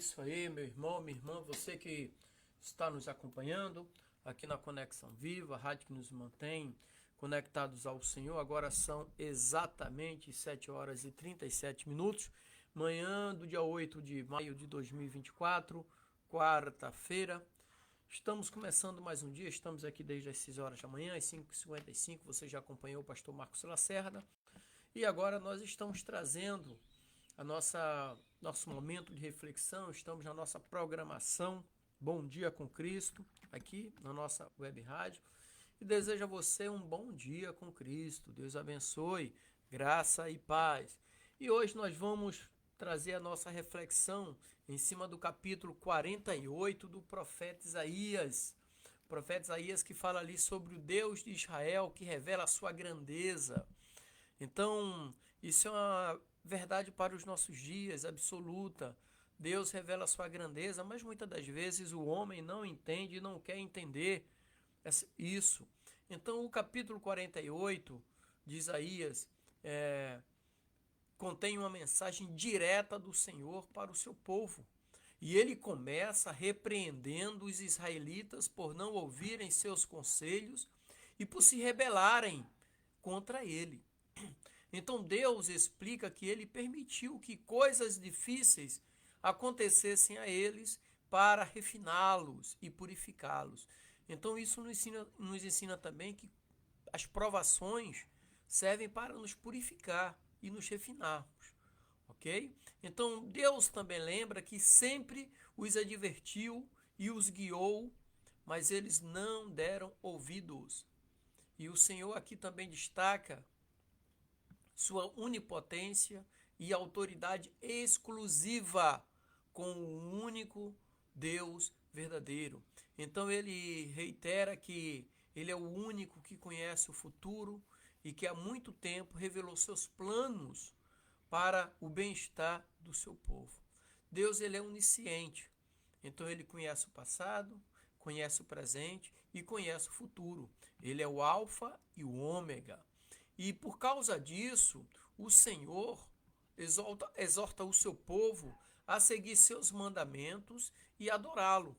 isso aí, meu irmão, minha irmã, você que está nos acompanhando aqui na Conexão Viva, a rádio que nos mantém conectados ao Senhor. Agora são exatamente 7 horas e 37 minutos, manhã do dia 8 de maio de 2024, quarta-feira. Estamos começando mais um dia, estamos aqui desde as 6 horas da manhã, às 5h55, você já acompanhou o pastor Marcos Lacerda. E agora nós estamos trazendo nosso momento de reflexão, estamos na nossa programação Bom Dia com Cristo, aqui na nossa web rádio, e desejo a você um bom dia com Cristo. Deus abençoe, graça e paz. E hoje nós vamos trazer a nossa reflexão em cima do capítulo 48 do profeta Isaías. O profeta Isaías que fala ali sobre o Deus de Israel, que revela a sua grandeza. Então, isso é uma verdade para os nossos dias, absoluta. Deus revela a sua grandeza, mas muitas das vezes o homem não entende e não quer entender isso. Então, o capítulo 48 de Isaías contém uma mensagem direta do Senhor para o seu povo. E ele começa repreendendo os israelitas por não ouvirem seus conselhos e por se rebelarem contra ele. Então Deus explica que ele permitiu que coisas difíceis acontecessem a eles para refiná-los e purificá-los. Então isso nos ensina também que as provações servem para nos purificar e nos refinarmos. Ok? Então Deus também lembra que sempre os advertiu e os guiou, mas eles não deram ouvidos. E o Senhor aqui também destaca sua onipotência e autoridade exclusiva com o único Deus verdadeiro. Então ele reitera que ele é o único que conhece o futuro e que há muito tempo revelou seus planos para o bem-estar do seu povo. Deus ele é onisciente, então ele conhece o passado, conhece o presente e conhece o futuro. Ele é o alfa e o ômega. E por causa disso, o Senhor exorta o seu povo a seguir seus mandamentos e adorá-lo.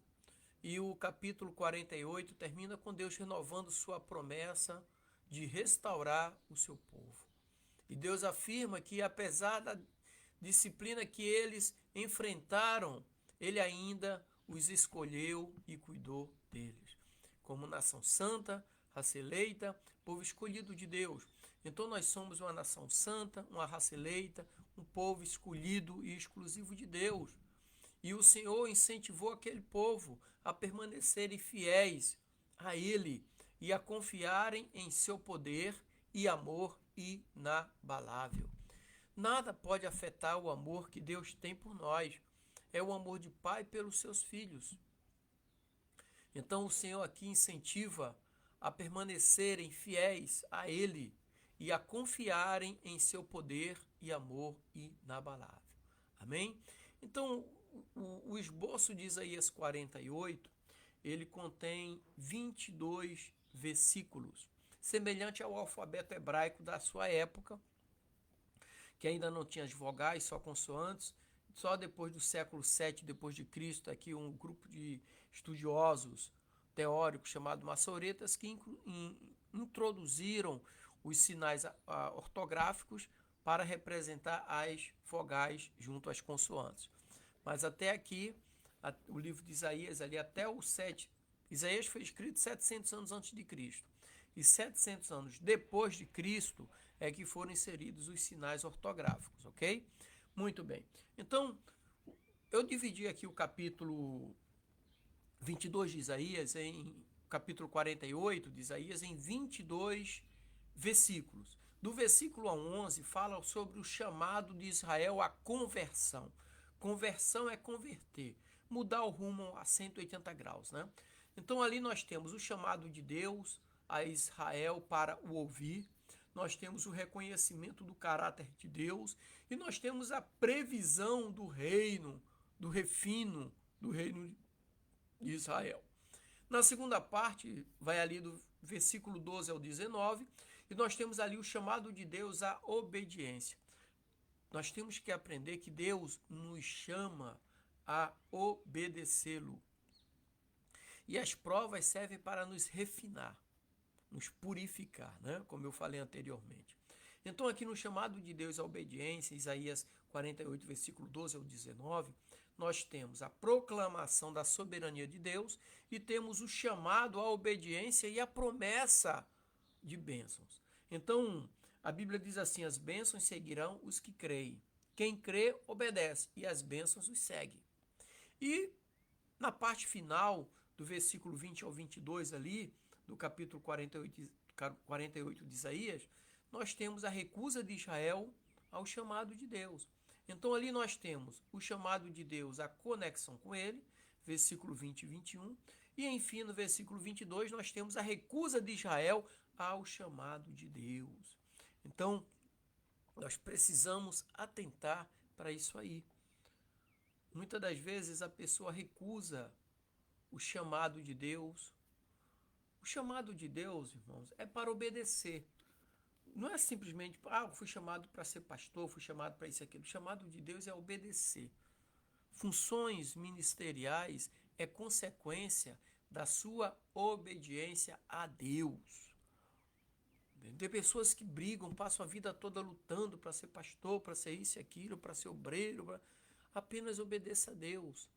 E o capítulo 48 termina com Deus renovando sua promessa de restaurar o seu povo. E Deus afirma que, apesar da disciplina que eles enfrentaram, ele ainda os escolheu e cuidou deles. Como nação santa, raça eleita, povo escolhido de Deus. Então nós somos uma nação santa, uma raça eleita, um povo escolhido e exclusivo de Deus. E o Senhor incentivou aquele povo a permanecerem fiéis a Ele e a confiarem em seu poder e amor inabalável. Nada pode afetar o amor que Deus tem por nós. É o amor de pai pelos seus filhos. Então o Senhor aqui incentiva a permanecerem fiéis a Ele e a confiarem em seu poder e amor inabalável. Amém? Então, o esboço de Isaías 48, ele contém 22 versículos, semelhante ao alfabeto hebraico da sua época, que ainda não tinha as vogais, só consoantes. Só depois do século 7 depois de Cristo, aqui um grupo de estudiosos teóricos chamado maçoretas que introduziram os sinais ortográficos para representar as vogais junto às consoantes. Mas até aqui, o livro de Isaías, ali até o 7, Isaías foi escrito 700 anos antes de Cristo. E 700 anos depois de Cristo é que foram inseridos os sinais ortográficos, ok? Muito bem. Então, eu dividi aqui o capítulo 22 de Isaías, capítulo 48 de Isaías, em 22 versículos. Do versículo a 11 fala sobre o chamado de Israel à conversão. Conversão é converter, mudar o rumo a 180 graus, né? Então ali nós temos o chamado de Deus a Israel para o ouvir, nós temos o reconhecimento do caráter de Deus e nós temos a previsão do reino, do refino do reino de Israel. Na segunda parte, vai ali do versículo 12 ao 19, e nós temos ali o chamado de Deus à obediência. Nós temos que aprender que Deus nos chama a obedecê-lo. E as provas servem para nos refinar, nos purificar, né? Como eu falei anteriormente. Então, aqui no chamado de Deus à obediência, Isaías 48, versículo 12 ao 19, nós temos a proclamação da soberania de Deus e temos o chamado à obediência e a promessa de bênçãos. Então, a Bíblia diz assim: as bênçãos seguirão os que creem. Quem crê, obedece, e as bênçãos os seguem. E na parte final do versículo 20 ao 22 ali, do capítulo 48 de Isaías, nós temos a recusa de Israel ao chamado de Deus. Então ali nós temos o chamado de Deus, a conexão com ele, versículo 20 e 21, e enfim no versículo 22 nós temos a recusa de Israel ao chamado de Deus. Então, nós precisamos atentar para isso aí. Muitas das vezes a pessoa recusa o chamado de Deus. O chamado de Deus, irmãos, é para obedecer. Não é simplesmente, fui chamado para ser pastor, fui chamado para isso e aquilo. O chamado de Deus é obedecer. Funções ministeriais é consequência da sua obediência a Deus. Tem pessoas que brigam, passam a vida toda lutando para ser pastor, para ser isso e aquilo, para ser obreiro. Apenas obedeça a Deus.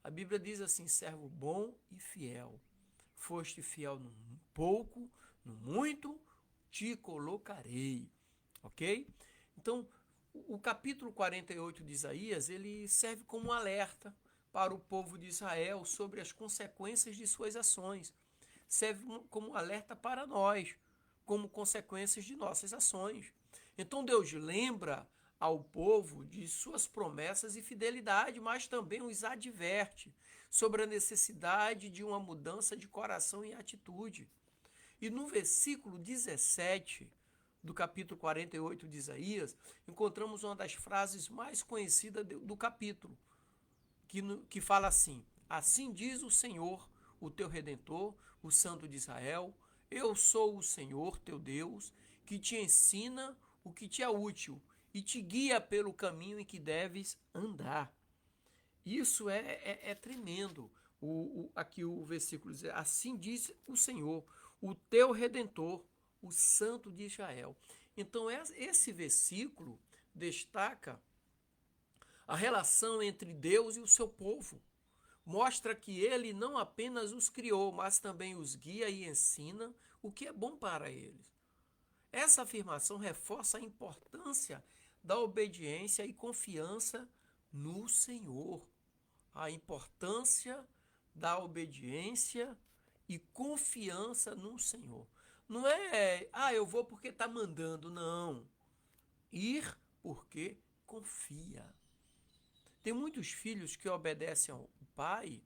A Bíblia diz assim: servo bom e fiel. Foste fiel no pouco, no muito, te colocarei. Ok? Então, o capítulo 48 de Isaías, ele serve como um alerta para o povo de Israel sobre as consequências de suas ações. Serve como um alerta para nós, como consequências de nossas ações. Então Deus lembra ao povo de suas promessas e fidelidade, mas também os adverte sobre a necessidade de uma mudança de coração e atitude. E no versículo 17 do capítulo 48 de Isaías, encontramos uma das frases mais conhecidas do capítulo, que fala assim: assim diz o Senhor, o teu Redentor, o Santo de Israel, eu sou o Senhor, teu Deus, que te ensina o que te é útil e te guia pelo caminho em que deves andar. Isso é tremendo. Aqui o versículo diz: assim diz o Senhor, o teu Redentor, o Santo de Israel. Então, esse versículo destaca a relação entre Deus e o seu povo. Mostra que ele não apenas os criou, mas também os guia e ensina o que é bom para eles. Essa afirmação reforça a importância da obediência e confiança no Senhor. A importância da obediência e confiança no Senhor. Não é, eu vou porque está mandando, não. Ir porque confia. Tem muitos filhos que obedecem ao pai,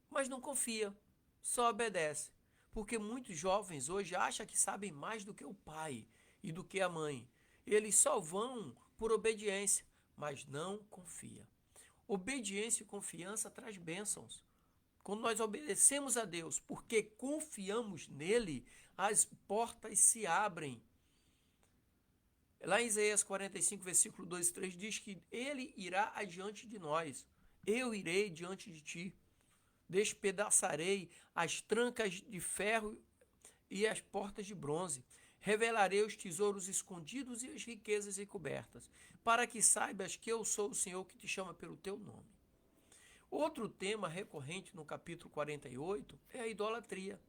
mas não confia, só obedece. Porque muitos jovens hoje acham que sabem mais do que o pai e do que a mãe. Eles só vão por obediência, mas não confia. Obediência e confiança traz bênçãos. Quando nós obedecemos a Deus porque confiamos nele, as portas se abrem. Lá em Isaías 45, versículo 2 e 3, diz que ele irá adiante de nós. Eu irei diante de ti. Despedaçarei as trancas de ferro e as portas de bronze. Revelarei os tesouros escondidos e as riquezas encobertas, para que saibas que eu sou o Senhor que te chama pelo teu nome. Outro tema recorrente no capítulo 48 é a idolatria.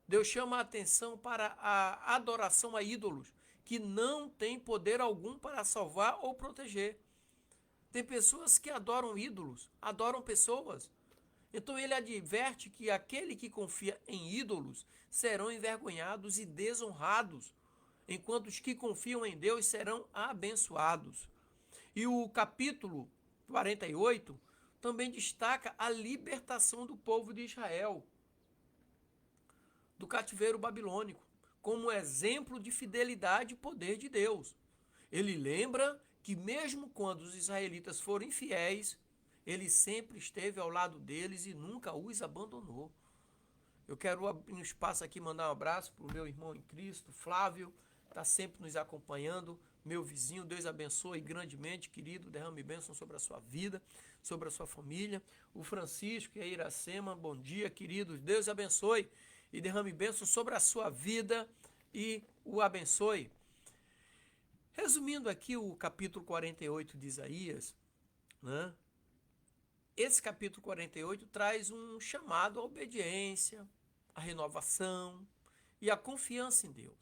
Deus chama a atenção para a adoração a ídolos, que não tem poder algum para salvar ou proteger. Tem pessoas que adoram ídolos, adoram pessoas. Então ele adverte que aquele que confia em ídolos serão envergonhados e desonrados, enquanto os que confiam em Deus serão abençoados. E o capítulo 48 também destaca a libertação do povo de Israel do cativeiro babilônico, como exemplo de fidelidade e poder de Deus. Ele lembra que mesmo quando os israelitas foram infiéis, ele sempre esteve ao lado deles e nunca os abandonou. Eu quero abrir um espaço aqui, mandar um abraço para o meu irmão em Cristo, Flávio, está sempre nos acompanhando. Meu vizinho, Deus abençoe grandemente, querido, derrame bênção sobre a sua vida, sobre a sua família. O Francisco e a Iracema, bom dia, queridos, Deus abençoe e derrame bênção sobre a sua vida e o abençoe. Resumindo aqui o capítulo 48 de Isaías, né? Esse capítulo 48 traz um chamado à obediência, à renovação e à confiança em Deus.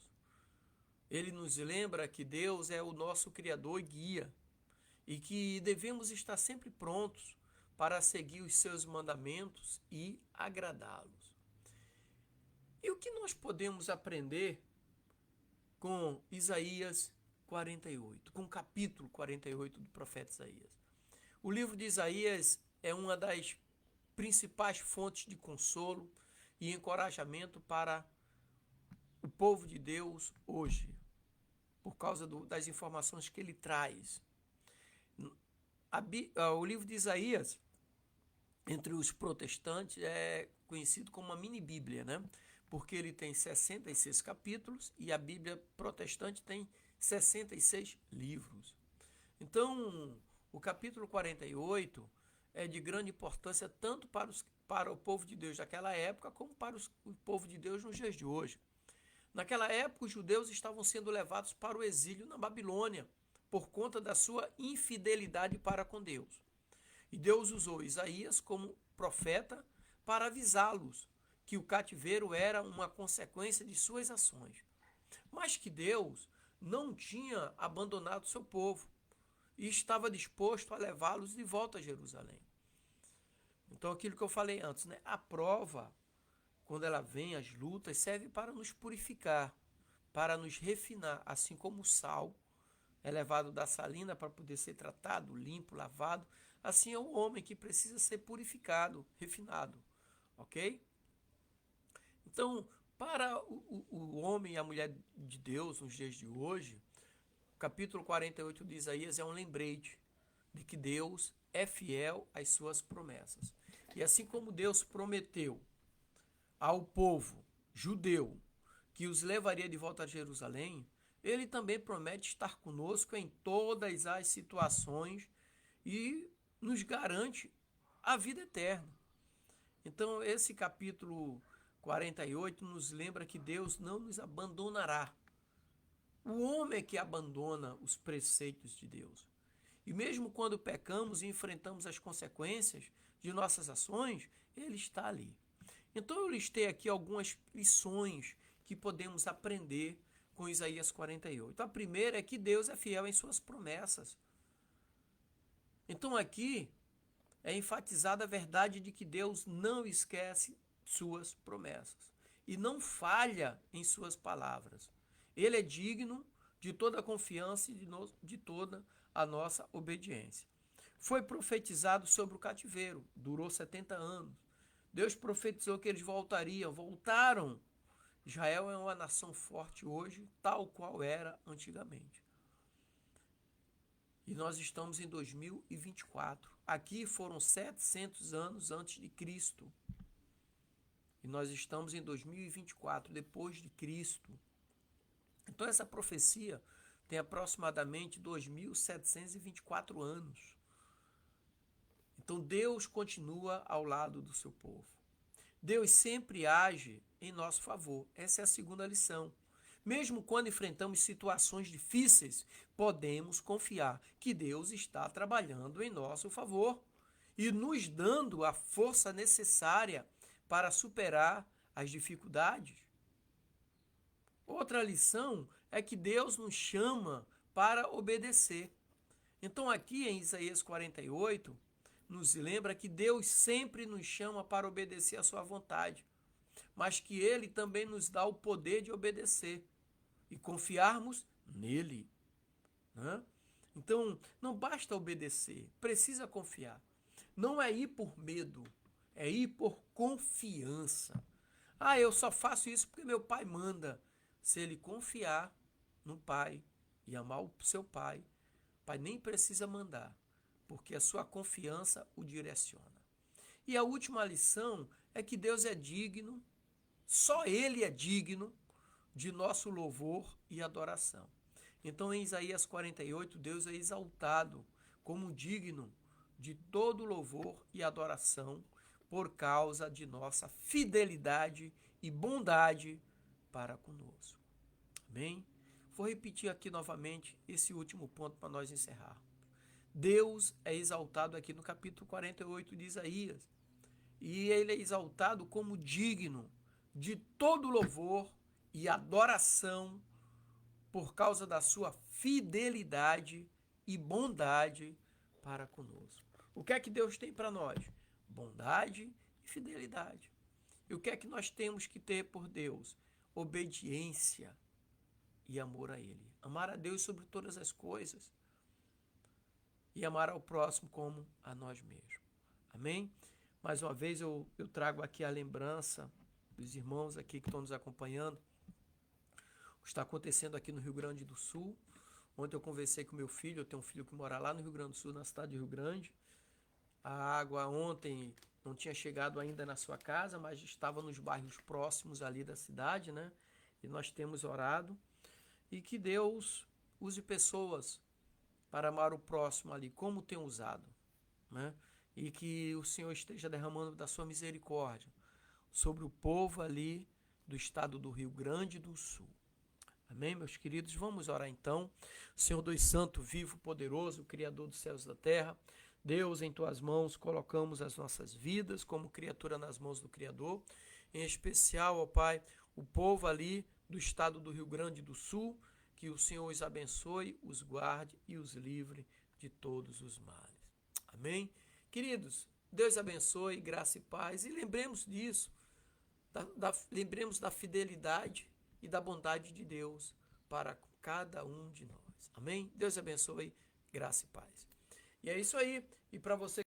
Ele nos lembra que Deus é o nosso Criador e guia, e que devemos estar sempre prontos para seguir os seus mandamentos e agradá-los. E o que nós podemos aprender com Isaías 48, com o capítulo 48 do profeta Isaías? O livro de Isaías é uma das principais fontes de consolo e encorajamento para o povo de Deus hoje, por causa das informações que ele traz. O livro de Isaías, entre os protestantes, é conhecido como uma mini-bíblia, né? Porque ele tem 66 capítulos e a Bíblia protestante tem 66 livros. Então, o capítulo 48 é de grande importância tanto para o povo de Deus daquela época como para o povo de Deus nos dias de hoje. Naquela época, os judeus estavam sendo levados para o exílio na Babilônia por conta da sua infidelidade para com Deus. E Deus usou Isaías como profeta para avisá-los que o cativeiro era uma consequência de suas ações, mas que Deus não tinha abandonado seu povo e estava disposto a levá-los de volta a Jerusalém. Então, aquilo que eu falei antes, né? A prova, quando ela vem, as lutas, serve para nos purificar, para nos refinar, assim como o sal é levado da salina para poder ser tratado, limpo, lavado, assim é o homem que precisa ser purificado, refinado, ok? Então, para o homem e a mulher de Deus nos dias de hoje, o capítulo 48 de Isaías é um lembrete de que Deus é fiel às suas promessas. E assim como Deus prometeu ao povo judeu que os levaria de volta a Jerusalém, ele também promete estar conosco em todas as situações e nos garante a vida eterna. Então, esse capítulo 48 nos lembra que Deus não nos abandonará. O homem é que abandona os preceitos de Deus. E mesmo quando pecamos e enfrentamos as consequências de nossas ações, ele está ali. Então eu listei aqui algumas lições que podemos aprender com Isaías 48. A primeira é que Deus é fiel em suas promessas. Então aqui é enfatizada a verdade de que Deus não esquece suas promessas e não falha em suas palavras. Ele é digno de toda a confiança e de toda a nossa obediência. Foi profetizado sobre o cativeiro, durou 70 anos. Deus profetizou que eles voltariam, voltaram. Israel é uma nação forte hoje, tal qual era antigamente. E nós estamos em 2024. Aqui foram 700 anos antes de Cristo. E nós estamos em 2024, depois de Cristo. Então essa profecia tem aproximadamente 2.724 anos. Então Deus continua ao lado do seu povo. Deus sempre age em nosso favor. Essa é a segunda lição. Mesmo quando enfrentamos situações difíceis, podemos confiar que Deus está trabalhando em nosso favor e nos dando a força necessária para superar as dificuldades. Outra lição é que Deus nos chama para obedecer. Então aqui em Isaías 48, nos lembra que Deus sempre nos chama para obedecer a sua vontade, mas que Ele também nos dá o poder de obedecer e confiarmos nele. Né? Então, não basta obedecer, precisa confiar. Não é ir por medo, é ir por confiança. Ah, eu só faço isso porque meu pai manda. Se ele confiar no pai e amar o seu pai, o pai nem precisa mandar, porque a sua confiança o direciona. E a última lição é que Deus é digno, só Ele é digno de nosso louvor e adoração. Então, em Isaías 48, Deus é exaltado como digno de todo louvor e adoração por causa de nossa fidelidade e bondade para conosco. Amém? Vou repetir aqui novamente esse último ponto para nós encerrarmos. Deus é exaltado aqui no capítulo 48 de Isaías. E ele é exaltado como digno de todo louvor e adoração por causa da sua fidelidade e bondade para conosco. O que é que Deus tem para nós? Bondade e fidelidade. E o que é que nós temos que ter por Deus? Obediência e amor a Ele. Amar a Deus sobre todas as coisas e amar ao próximo como a nós mesmos. Amém? Mais uma vez eu trago aqui a lembrança dos irmãos aqui que estão nos acompanhando. O que está acontecendo aqui no Rio Grande do Sul. Ontem eu conversei com meu filho, eu tenho um filho que mora lá no Rio Grande do Sul, na cidade de Rio Grande. A água ontem não tinha chegado ainda na sua casa, mas estava nos bairros próximos ali da cidade, né? E nós temos orado. E que Deus use pessoas para amar o próximo ali, como tem usado, né? E que o Senhor esteja derramando da sua misericórdia sobre o povo ali do estado do Rio Grande do Sul. Amém, meus queridos? Vamos orar então. Senhor Deus Santo, vivo, poderoso, Criador dos céus e da terra, Deus, em tuas mãos colocamos as nossas vidas como criatura nas mãos do Criador, em especial, ó Pai, o povo ali do estado do Rio Grande do Sul, que o Senhor os abençoe, os guarde e os livre de todos os males. Amém? Queridos, Deus abençoe, graça e paz, e lembremos disso, lembremos da fidelidade e da bondade de Deus para cada um de nós. Amém? Deus abençoe, graça e paz. E é isso aí. E para você